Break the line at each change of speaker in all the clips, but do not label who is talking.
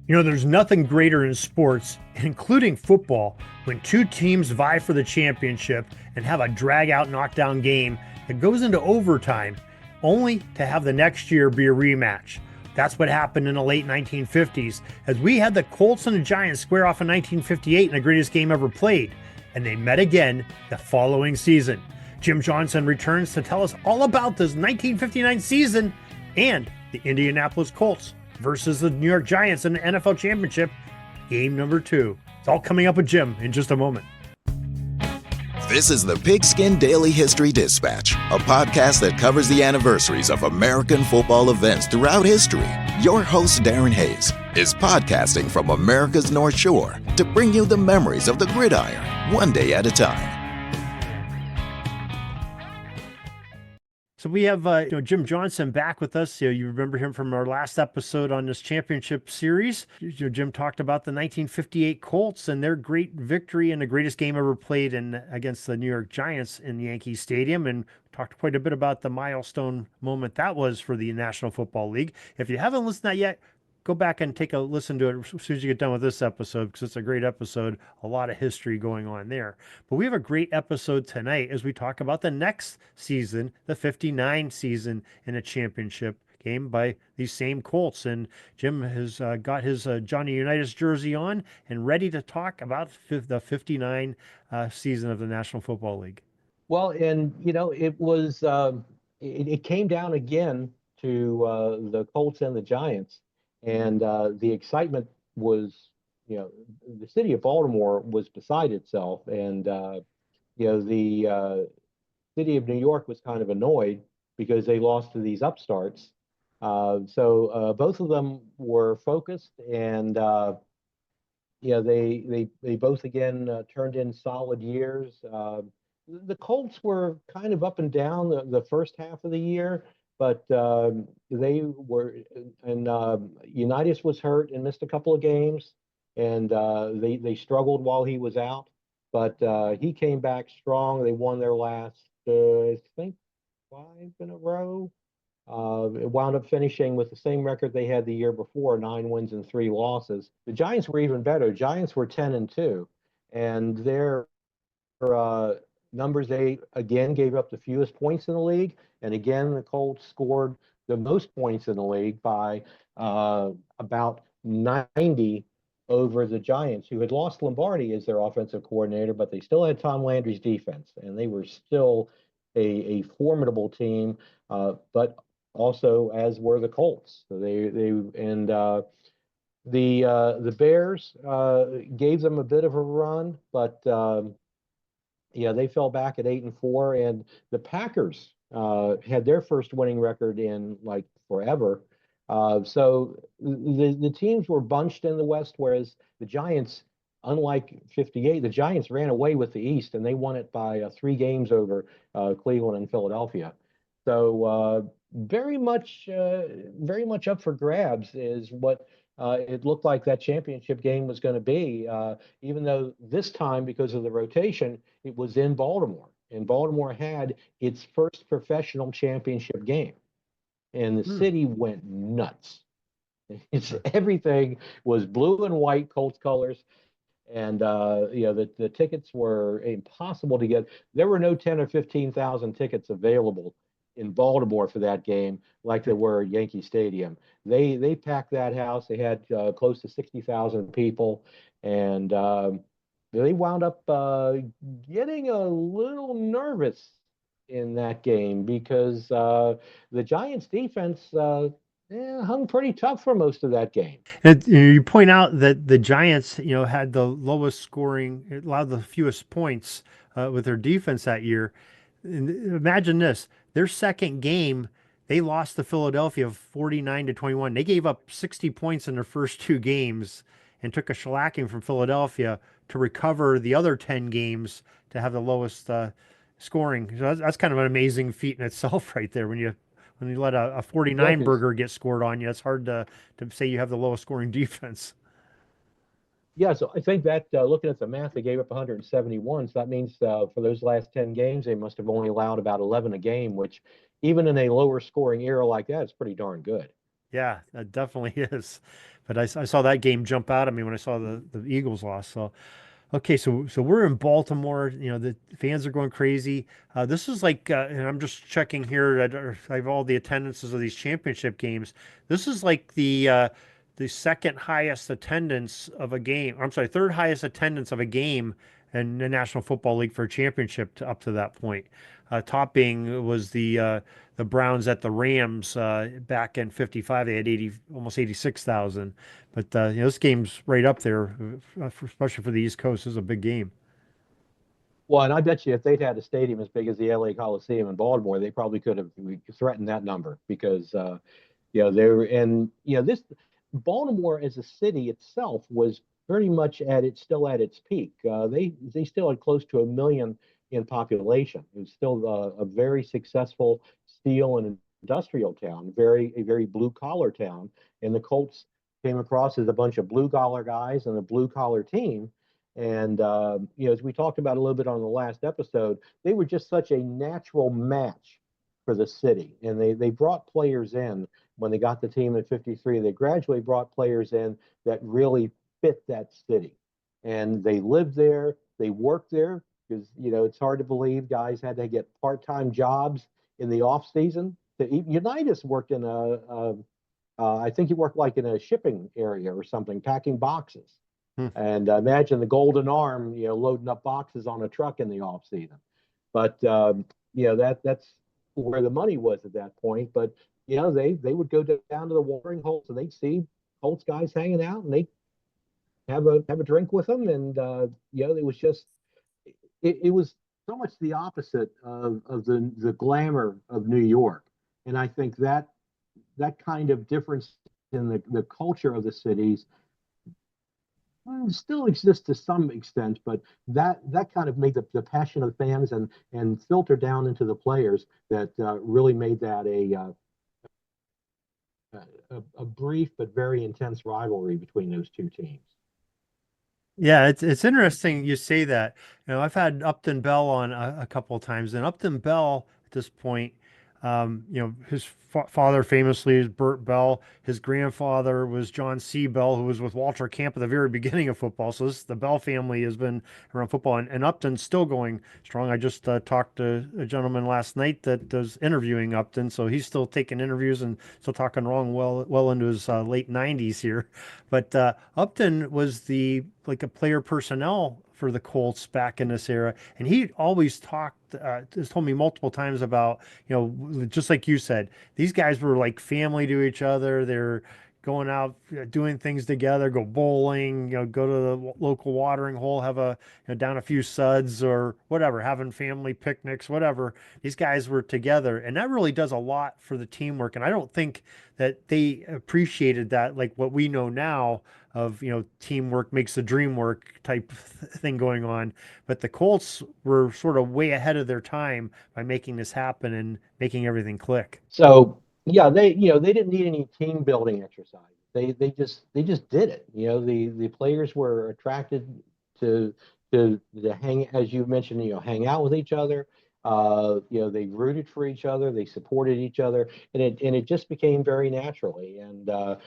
You know, there's nothing greater in sports, including football, when two teams vie for the championship and have a drag out knockdown game that goes into overtime, only to have the next year be a rematch. That's what happened in the late 1950s, as we had the Colts and the Giants square off in 1958 in the greatest game ever played, and they met again the following season. Jim Johnson returns to tell us all about this 1959 season and the Indianapolis Colts versus the New York Giants in the NFL Championship, game number 2. It's all coming up with Jim in just a moment.
This is the Pigskin Daily History Dispatch, a podcast that covers the anniversaries of American football events throughout history. Your host, Darren Hayes, is podcasting from America's North Shore to bring you the memories of the gridiron, one day at a time.
So we have Jim Johnson back with us. You remember him from our last episode on this championship series. Jim talked about the 1958 Colts and their great victory in the greatest game ever played against the New York Giants in Yankee Stadium, and talked quite a bit about the milestone moment that was for the National Football League. If you haven't listened to that yet, go back and take a listen to it as soon as you get done with this episode, because it's a great episode. A lot of history going on there. But we have a great episode tonight as we talk about the next season, the 59 season in a championship game by these same Colts. And Jim has got his Johnny Unitas jersey on and ready to talk about the 59 season of the National Football League.
Well, and it came down again to the Colts and the Giants, and the excitement was, the city of Baltimore was beside itself, and the city of New York was kind of annoyed because they lost to these upstarts. So both of them were focused, and they both again turned in solid years. The Colts were kind of up and down the first half of the year, but they were, and Unitas was hurt and missed a couple of games, and they struggled while he was out, but he came back strong. They won their last, I think, 5 in a row. It wound up finishing with the same record they had the year before, 9 wins and 3 losses. The Giants were even better. Giants were 10-2, and their numbers, they again gave up the fewest points in the league, and again the Colts scored the most points in the league by about 90 over the Giants, who had lost Lombardi as their offensive coordinator, but they still had Tom Landry's defense, and they were still a formidable team, but also as were the Colts. So the Bears gave them a bit of a run, but they fell back at 8-4, and the Packers had their first winning record in like forever. So the teams were bunched in the West, whereas the Giants, unlike 58, the Giants ran away with the East, and they won it by 3 games over Cleveland and Philadelphia. So very much up for grabs is what it looked like that championship game was going to be, even though this time, because of the rotation, it was in Baltimore. And Baltimore had its first professional championship game. And the city went nuts. Everything was blue and white Colts colors. And the tickets were impossible to get. There were no 10 or 15,000 tickets available in Baltimore for that game like there were at Yankee Stadium. They packed that house. They had close to 60,000 people, and they wound up getting a little nervous in that game because the Giants defense hung pretty tough for most of that game.
And you point out that the Giants, had the lowest scoring, allowed the fewest points with their defense that year. And imagine this: their second game, they lost to Philadelphia 49-21. They gave up 60 points in their first 2 games and took a shellacking from Philadelphia to recover the other 10 games to have the lowest scoring. So that's kind of an amazing feat in itself, right there. When you let a 49 burger get scored on you, it's hard to say you have the lowest scoring defense.
Yeah, so I think that looking at the math, they gave up 171. So that means for those last 10 games, they must have only allowed about 11 a game, which even in a lower scoring era like that is pretty darn good.
Yeah, that definitely is. But I saw that game jump out at me when I saw the Eagles loss. So okay, so we're in Baltimore. You know, the fans are going crazy. This is like, and I'm just checking here. I have all the attendances of these championship games. This is like the second highest attendance of a game. I'm sorry, third highest attendance of a game in the National Football League for a championship up to that point. Topping was the Browns at the Rams back in '55. They had 80, almost 86,000. But you know, this game's right up there, especially for the East Coast. This is a big game.
Well, and I bet you if they'd had a stadium as big as the LA Coliseum in Baltimore, they probably could have threatened that number because they were and this Baltimore as a city itself was pretty much still at its peak. They still had close to 1 million in population. It was still a very successful steel and industrial town, a very blue collar town. And the Colts came across as a bunch of blue collar guys and a blue collar team. And as we talked about a little bit on the last episode, they were just such a natural match for the city, and they brought players in when they got the team at 53. They gradually brought players in that really fit that city, and they lived there, they worked there because it's hard to believe guys had to get part-time jobs in the off season. Unitas worked in I think he worked like in a shipping area or something, packing boxes.
Hmm.
And imagine the Golden Arm, loading up boxes on a truck in the off season. But that's where the money was at that point. But they would go down to the watering holes and they'd see Colts guys hanging out and they have a drink with them. And it was just it was so much the opposite of the glamour of New York. And I think that kind of difference in the culture of the cities still exists to some extent, but that kind of made the passion of the fans and filter down into the players that really made that a brief but very intense rivalry between those two teams.
Yeah, it's interesting you say that. You know, I've had Upton Bell on a couple of times, and Upton Bell at this point, you know, his father famously is Burt Bell. His grandfather was John C. Bell, who was with Walter Camp at the very beginning of football. So the Bell family has been around football, and Upton's still going strong. I just talked to a gentleman last night that was interviewing Upton, so he's still taking interviews and still talking wrong well into his late 90s here. But Upton was the like a player personnel for the Colts back in this era, and he always has told me multiple times about, you know, just like you said, these guys were like family to each other. They're going out doing things together, go bowling, you know, go to the local watering hole, have down a few suds or whatever, having family picnics, whatever. These guys were together, and that really does a lot for the teamwork. And I don't think that they appreciated that like what we know now of, you know, teamwork makes the dream work type thing going on. But the Colts were sort of way ahead of their time by making this happen and making everything click.
So yeah, they didn't need any team building exercise. They just did it. The players were attracted to to hang, as you mentioned, hang out with each other. They rooted for each other, they supported each other, and it just became very naturally. And Upton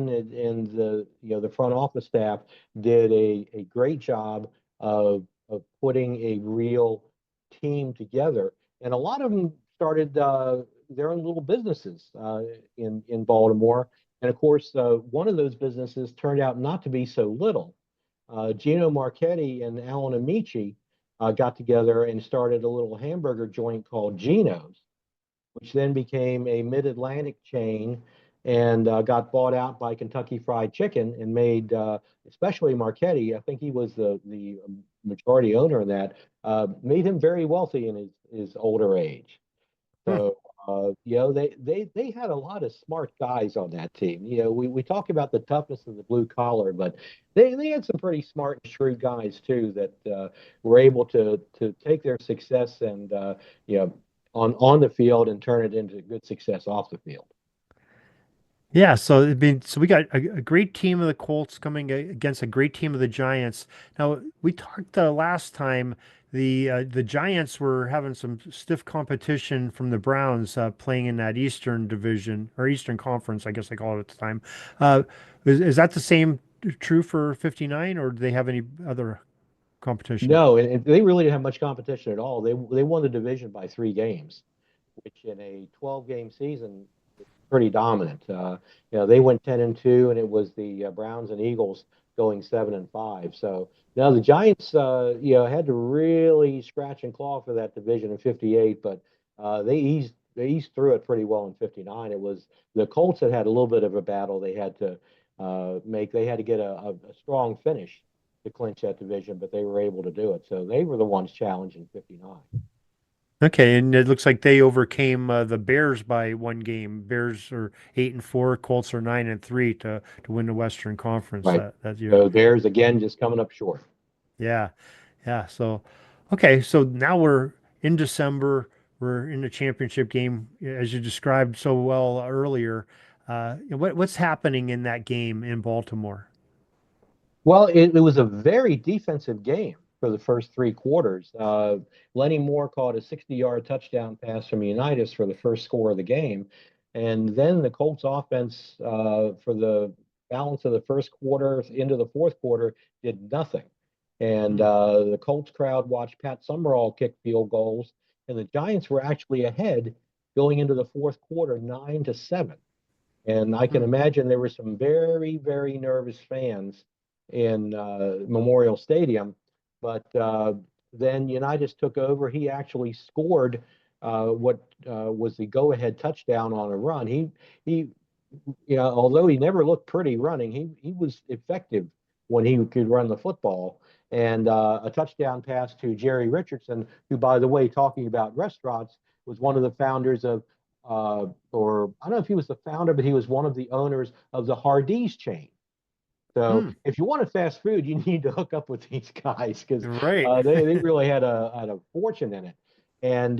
and the front office staff did a great job of putting a real team together. And a lot of them started their own little businesses in Baltimore. And of course, one of those businesses turned out not to be so little. Gino Marchetti and Alan Amici got together and started a little hamburger joint called Gino's, which then became a mid-Atlantic chain and got bought out by Kentucky Fried Chicken and made, especially Marchetti, I think he was the majority owner in that, made him very wealthy in his older age.
Hmm.
So, they had a lot of smart guys on that team. We talk about the toughness of the blue collar, but they had some pretty smart and shrewd guys too that were able to take their success and on the field and turn it into good success off the field.
Yeah, so I mean, so we got a great team of the Colts coming against a great team of the Giants. Now, we talked last time the Giants were having some stiff competition from the Browns playing in that Eastern Division or Eastern Conference, I guess they call it at the time. Uh, is that the same true for 59, or do they have any other competition?
No, and they really didn't have much competition at all. They won the division by 3 games, which in a 12-game season is pretty dominant. They went 10-2, and it was the Browns and Eagles going 7-5. So now the Giants, had to really scratch and claw for that division in 58, but they eased through it pretty well in 59. It was the Colts that had a little bit of a battle they had to make. They had to get a strong finish to clinch that division, but they were able to do it. So they were the ones challenging 59.
Okay, and it looks like they overcame the Bears by one game. Bears are 8-4, Colts are 9-3 to win the Western Conference
Right.
that year.
So Bears again just coming up short.
Yeah, yeah. So, okay, so now we're in December. We're in the championship game, as you described so well earlier. What's happening in that game in Baltimore?
Well, it was a very defensive game for the first 3 quarters. Lenny Moore caught a 60-yard touchdown pass from Unitas for the first score of the game. And then the Colts offense, for the balance of the first quarter into the fourth quarter, did nothing. And
Hmm.
the Colts crowd watched Pat Summerall kick field goals, and the Giants were actually ahead going into the fourth quarter, 9-7. And I can
Hmm.
imagine there were some very, very nervous fans in Memorial Stadium. But then Unitas took over. He actually scored what was the go-ahead touchdown on a run. He, although he never looked pretty running, he was effective when he could run the football. And a touchdown pass to Jerry Richardson, who, by the way, talking about restaurants, was one of the founders of, or I don't know if he was the founder, but he was one of the owners of the Hardee's chain. So
Hmm.
if you want a fast food, you need to hook up with these guys because
Right.
they really had a fortune in it. And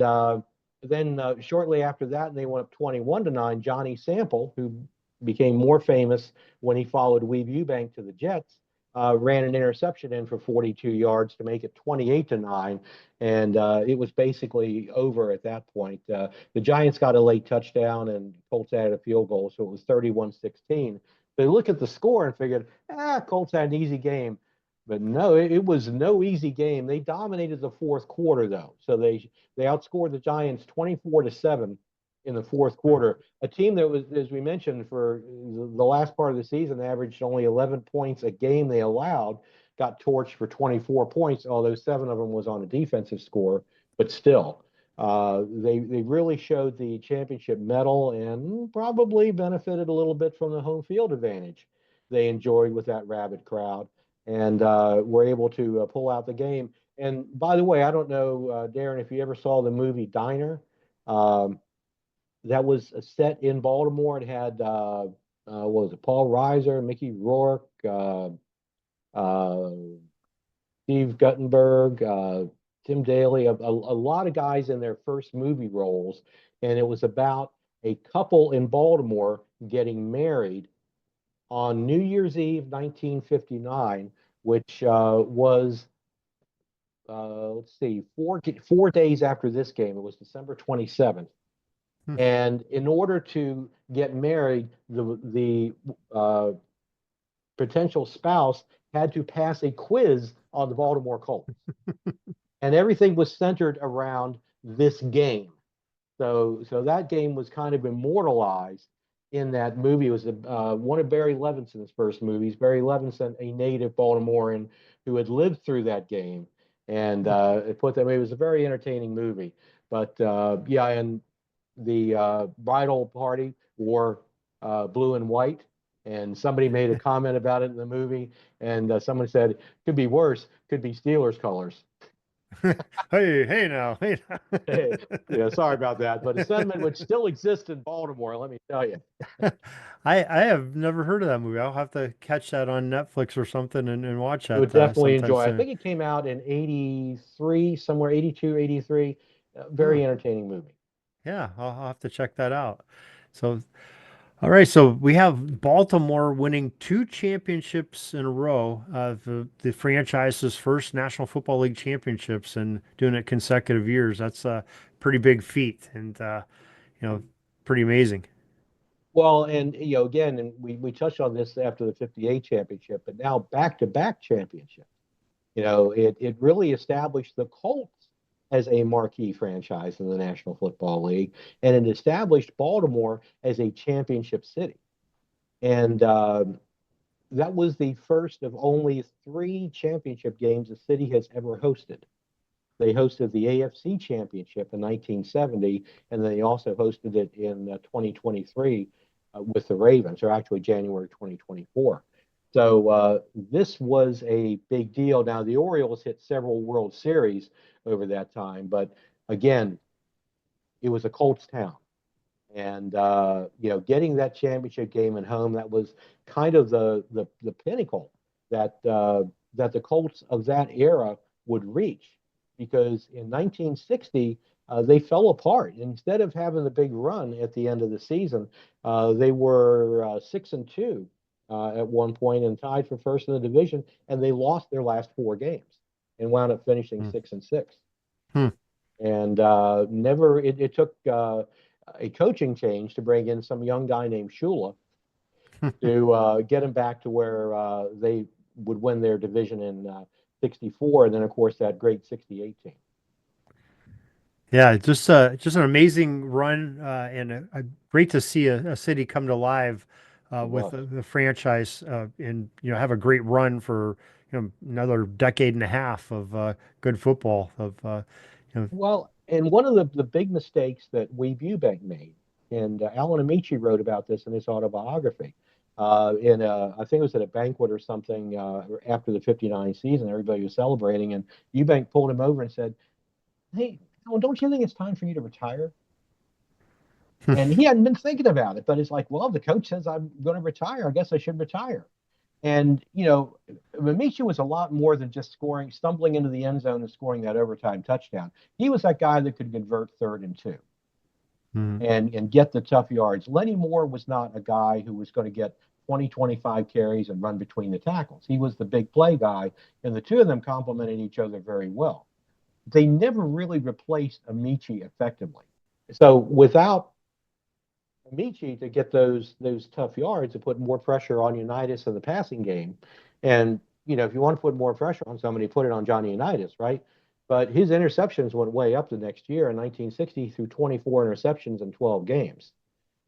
then shortly after that, they went up 21-9. Johnny Sample, who became more famous when he followed Weeb Eubank to the Jets, ran an interception in for 42 yards to make it 28-9, and it was basically over at that point. The Giants got a late touchdown, and Colts added a field goal, so it was 31-16. They look at the score and figured, Colts had an easy game. But no, it was no easy game. They dominated the fourth quarter, though. So they outscored the Giants 24-7 in the fourth
Hmm.
quarter. A team that was, as we mentioned, for the last part of the season, averaged only 11 points a game they allowed, got torched for 24 points, although 7 of them was on a defensive score. But still, they really showed the championship medal and probably benefited a little bit from the home field advantage they enjoyed with that rabid crowd, and were able to pull out the game. And by the way, I don't know, Darren, if you ever saw the movie Diner. Um, that was a set in Baltimore. It had what was it? Paul Reiser, Mickey Rourke, uh, Steve Guttenberg, Tim Daly, a lot of guys in their first movie roles. And it was about a couple in Baltimore getting married on New Year's Eve, 1959, which was, let's see, 4 days after this game. It was December 27th.
Hmm.
And in order to get married, the potential spouse had to pass a quiz on the Baltimore Colts, and everything was centered around this game. So that game was kind of immortalized in that movie. It was one of Barry Levinson's first movies. Barry Levinson, a native Baltimorean who had lived through that game, and it put them. It was a very entertaining movie. But yeah, and the bridal party wore blue and white. And somebody made a comment about it in the movie, and someone said, "Could be worse. Could be Steelers colors."
Hey, hey now, hey now.
Yeah, sorry about that, but a sentiment which still exists in Baltimore, let me tell you.
I have never heard of that movie. I'll have to catch that on Netflix or something and watch
You would
that
definitely
sometime
enjoy. I
soon.
think it came out in 83, somewhere 82, 83.
Huh.
Very entertaining movie.
Yeah, I'll have to check that out. So, All right, so we have Baltimore winning two championships in a row, the franchise's first National Football League championships, and doing it consecutive years. That's a pretty big feat, and you know, pretty amazing.
Well, and again, and we touched on this after the '58 championship, but now back-to-back championships. It really established the Colts as a marquee franchise in the National Football League, and it established Baltimore as a championship city. And that was the first of only three championship games the city has ever hosted. They hosted the AFC Championship in 1970, and then they also hosted it in 2023 with the Ravens, or actually January 2024. So this was a big deal. Now, the Orioles hit several World Series over that time, but again, it was a Colts town. And getting that championship game at home, that was kind of the pinnacle that that the Colts of that era would reach, because in 1960 they fell apart. Instead of having the big run at the end of the season, they were 6-2 at one point and tied for first in the division, and they lost their last four games and wound up finishing
Hmm.
6-6.
Hmm.
And never it took a coaching change to bring in some young guy named Shula to get him back to where they would win their division in '64, and then of course that great '68 team.
Yeah, just an amazing run, and great to see a city come to life
It
with
was.
the franchise, and have a great run for another decade and a half of good football. You know,
Well, and one of the big mistakes that Weeb Eubank made, and Alan Amici wrote about this in his autobiography, I think it was at a banquet or something after the '59 season. Everybody was celebrating, and Eubank pulled him over and said, "Hey, Alan, don't you think it's time for you to retire?" And he hadn't been thinking about it, but it's like, well, the coach says I'm going to retire. I guess I should retire. And, Mamicha was a lot more than just scoring, stumbling into the end zone and scoring that overtime touchdown. He was that guy that could convert 3rd and 2
mhm.
and get the tough yards. Lenny Moore was not a guy who was going to get 20, 25 carries and run between the tackles. He was the big play guy, and the two of them complemented each other very well. They never really replaced Amici effectively. So without Amici to get those tough yards to put more pressure on Unitas in the passing game. And if you want to put more pressure on somebody, put it on Johnny Unitas, right? But his interceptions went way up the next year. In 1960, through 24 interceptions in 12 games.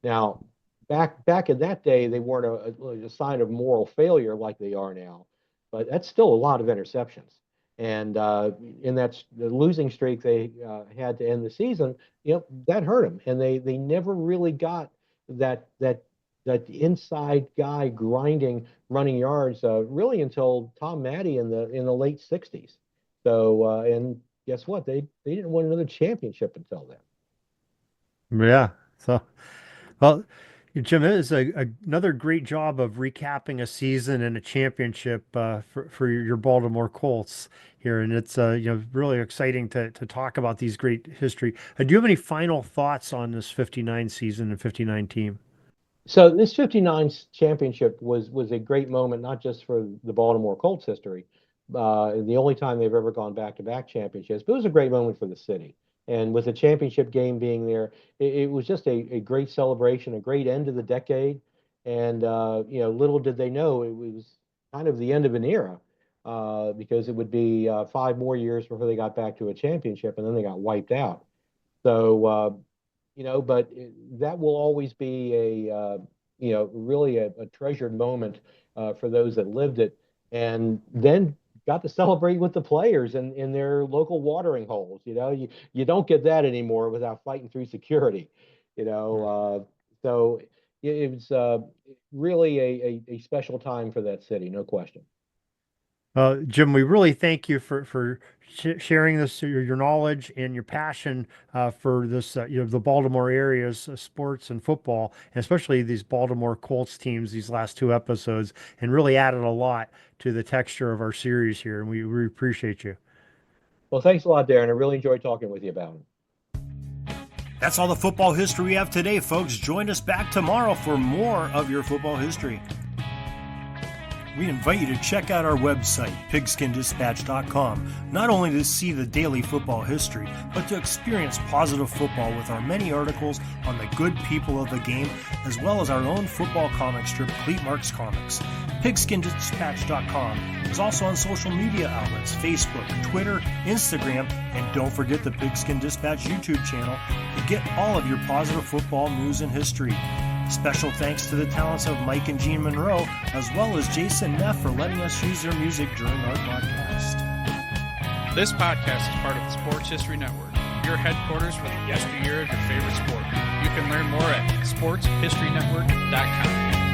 Now, back in that day, they weren't a sign of moral failure like they are now, but that's still a lot of interceptions. And in the losing streak they had to end the season, that hurt them, and they never really got that that inside guy grinding, running yards really until Tom Matte in the late '60s. So and guess what? They didn't win another championship until then.
Yeah. So, well, Jim, it is another great job of recapping a season and a championship for your Baltimore Colts here, and it's really exciting to talk about these great history. Do you have any final thoughts on this '59 season and '59 team?
So this '59 championship was a great moment, not just for the Baltimore Colts history, the only time they've ever gone back-to-back championships, but it was a great moment for the city. And with the championship game being there, it was just a great celebration, a great end of the decade. And little did they know it was kind of the end of an era, because it would be 5 more years before they got back to a championship, and then they got wiped out. So, but that will always be really a treasured moment for those that lived it, and then got to celebrate with the players in their local watering holes. You don't get that anymore without fighting through security. So it was really a special time for that city, no question.
Jim, we really thank you for sharing this, your knowledge and your passion for this, the Baltimore area's sports and football, and especially these Baltimore Colts teams. These last two episodes, and really added a lot to the texture of our series here, and we appreciate you.
Well, thanks a lot, Darren. I really enjoyed talking with you about it.
That's all the football history we have today, folks. Join us back tomorrow for more of your football history. We invite you to check out our website, pigskindispatch.com, not only to see the daily football history, but to experience positive football with our many articles on the good people of the game, as well as our own football comic strip, Cleat Marks Comics. Pigskindispatch.com is also on social media outlets, Facebook, Twitter, Instagram, and don't forget the Pigskin Dispatch YouTube channel to get all of your positive football news and history. Special thanks to the talents of Mike and Gene Monroe, as well as Jason Neff for letting us use their music during our podcast.
This podcast is part of the Sports History Network, your headquarters for the yesteryear of your favorite sport. You can learn more at sportshistorynetwork.com.